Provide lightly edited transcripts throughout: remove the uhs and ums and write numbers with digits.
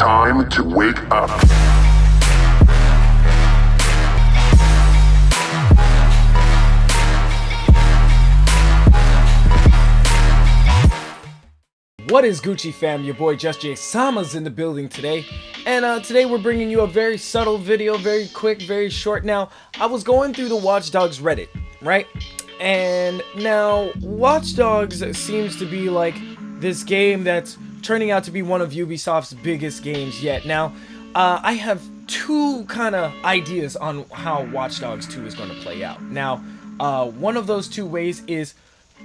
time to wake up. What is Gucci fam? Your boy JustJaySama's in the building today, and today we're bringing you a very subtle video, very quick, very short. Now, I was going through the Watch Dogs Reddit, right? And now, Watch Dogs seems to be like this game that's turning out to be one of Ubisoft's biggest games yet. Now, I have two kind of ideas on how Watch Dogs 2 is going to play out. Now, one of those two ways is,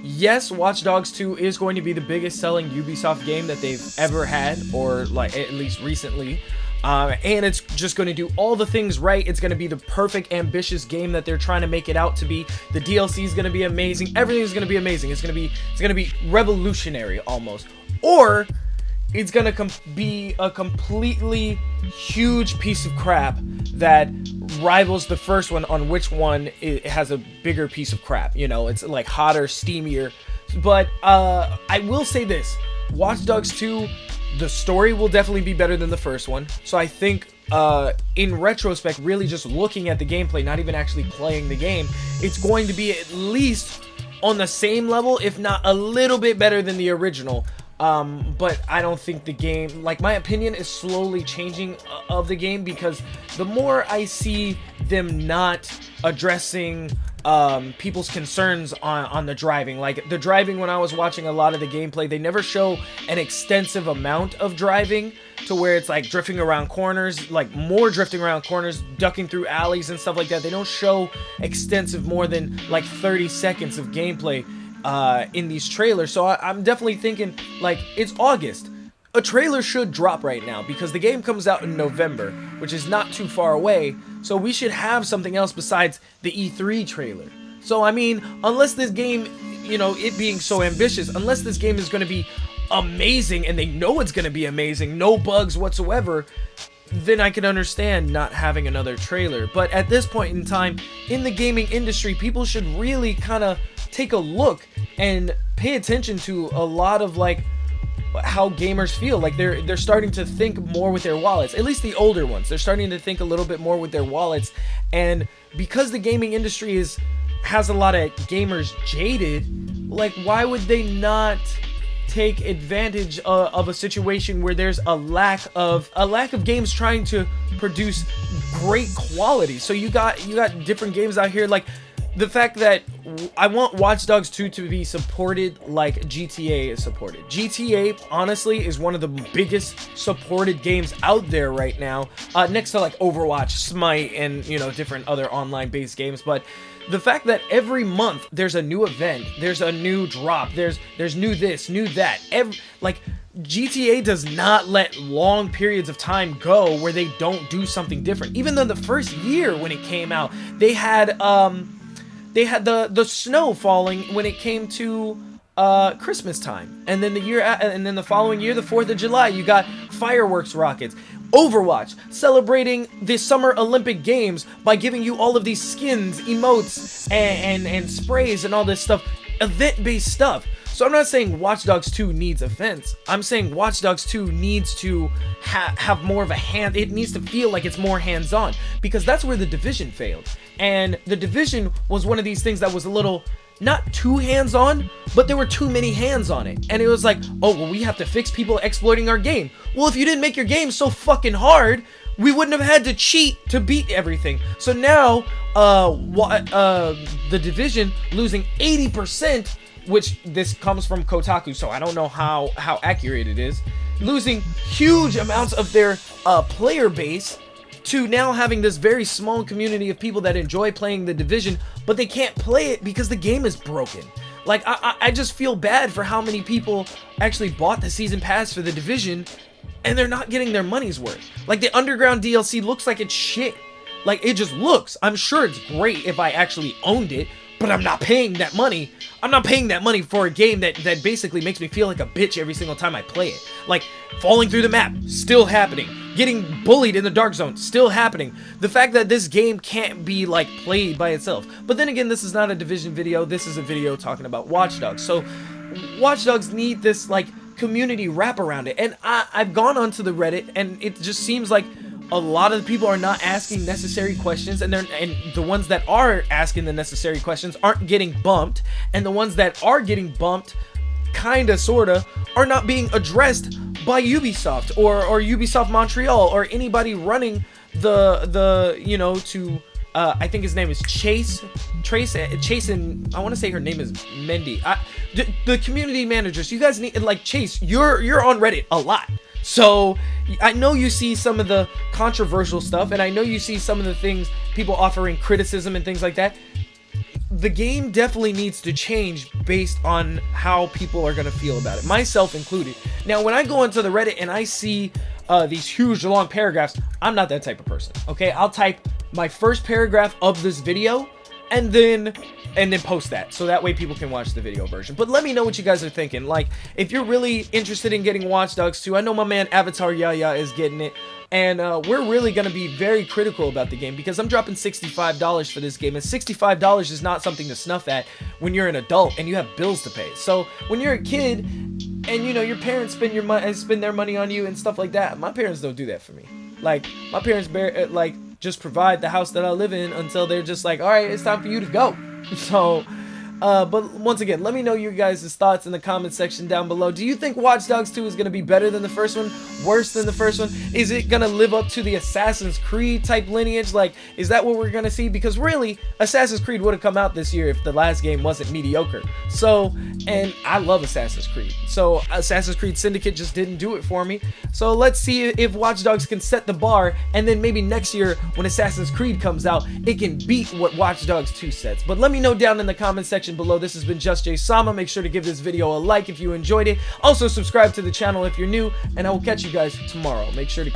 yes, Watch Dogs 2 is going to be the biggest selling Ubisoft game that they've ever had, or like at least recently. And it's just going to do all the things right. It's going to be the perfect, ambitious game that they're trying to make it out to be. The DLC is going to be amazing. Everything is going to be amazing. It's going to be revolutionary almost. Or it's going to be a completely huge piece of crap that rivals the first one on which one it has a bigger piece of crap. You know, it's like hotter, steamier. But I will say this. Watch Dogs 2, the story will definitely be better than the first one. So I think in retrospect, really just looking at the gameplay, not even actually playing the game, it's going to be at least on the same level, if not a little bit better than the original. But I don't think the game, like, my opinion is slowly changing of the game, because the more I see them not addressing people's concerns on the driving, like the driving, when I was watching a lot of the gameplay, they never show an extensive amount of driving to where it's like drifting around corners, like more drifting around corners, ducking through alleys and stuff like that. They don't show extensive more than like 30 seconds of gameplay in these trailers. So I'm definitely thinking, like, it's August. A trailer should drop right now because the game comes out in November, which is not too far away. So we should have something else besides the E3 trailer. So I mean, unless this game, you know, it being so ambitious, unless this game is going to be amazing and they know it's going to be amazing, no bugs whatsoever, then I can understand not having another trailer. But at this point in time in the gaming industry, people should really kind of take a look and pay attention to a lot of like how gamers feel. Like they're starting to think more with their wallets. At least the older ones, they're starting to think a little bit more with their wallets. And because the gaming industry has a lot of gamers jaded, like, why would they not take advantage of a situation where there's a lack of games trying to produce great quality? So you got different games out here, like the fact that I want Watch Dogs 2 to be supported like GTA is supported. GTA, honestly, is one of the biggest supported games out there right now, next to like Overwatch, Smite, and, you know, different other online-based games. But the fact that every month there's a new event, there's a new drop, there's new this, new that. Like, GTA does not let long periods of time go where they don't do something different. Even though the first year when it came out, they had the snow falling when it came to Christmas time, and then the following year, the 4th of July, you got fireworks rockets. Overwatch celebrating the Summer Olympic Games by giving you all of these skins, emotes, and sprays and all this stuff, event-based stuff. So I'm not saying Watch Dogs 2 needs events. I'm saying Watch Dogs 2 needs to have more of a hand. It needs to feel like it's more hands-on, because that's where The Division failed. And The Division was one of these things that was a little, not too hands-on, but there were too many hands on it. And it was like, oh, well, we have to fix people exploiting our game. Well, if you didn't make your game so fucking hard, we wouldn't have had to cheat to beat everything. So now, The Division losing 80%, which this comes from Kotaku, so I don't know how accurate it is, losing huge amounts of their player base to now having this very small community of people that enjoy playing The Division, but they can't play it because the game is broken. Like, I just feel bad for how many people actually bought the season pass for The Division and they're not getting their money's worth. Like, the Underground DLC looks like it's shit. Like, it just looks. I'm sure it's great if I actually owned it, but I'm not paying that money. I'm not paying that money for a game that basically makes me feel like a bitch every single time I play it. Like, falling through the map, still happening. Getting bullied in the dark zone, still happening. The fact that this game can't be, like, played by itself. But then again, this is not a Division video. This is a video talking about Watch Dogs. So, Watch Dogs need this, like, community wrap around it. And I've gone onto the Reddit, and it just seems like a lot of the people are not asking necessary questions, and the ones that are asking the necessary questions aren't getting bumped, and the ones that are getting bumped, kinda sorta, are not being addressed by Ubisoft or Ubisoft Montreal or anybody running the you know, to I think his name is Chase, and I want to say her name is Mendy. The community managers, you guys need, like, Chase, you're on Reddit a lot. So I know you see some of the controversial stuff, and I know you see some of the things, people offering criticism and things like that. The game definitely needs to change based on how people are going to feel about it, myself included. Now, when I go into the Reddit and I see these huge long paragraphs, I'm not that type of person, okay? I'll type my first paragraph of this video and then post that, so that way people can watch the video version. But let me know what you guys are thinking. Like, if you're really interested in getting Watch Dogs 2, I know my man Avatar Yaya is getting it, and we're really going to be very critical about the game, because I'm dropping $65 for this game, and $65 is not something to snuff at when you're an adult and you have bills to pay. So when you're a kid and, you know, your parents spend their money on you and stuff like that, my parents don't do that for me. Like, my parents just provide the house that I live in until they're just like, all right, it's time for you to go. So, but once again, let me know your guys' thoughts in the comment section down below. Do you think Watch Dogs 2 is going to be better than the first one? Worse than the first one? Is it going to live up to the Assassin's Creed type lineage? Like, is that what we're going to see? Because really, Assassin's Creed would have come out this year if the last game wasn't mediocre. So, and I love Assassin's Creed. So, Assassin's Creed Syndicate just didn't do it for me. So, let's see if Watch Dogs can set the bar, and then maybe next year when Assassin's Creed comes out, it can beat what Watch Dogs 2 sets. But let me know down in the comment section below. This has been JustJaySama. Make sure to give this video a like if you enjoyed it. Also, subscribe to the channel if you're new, and I will catch you guys tomorrow. Make sure to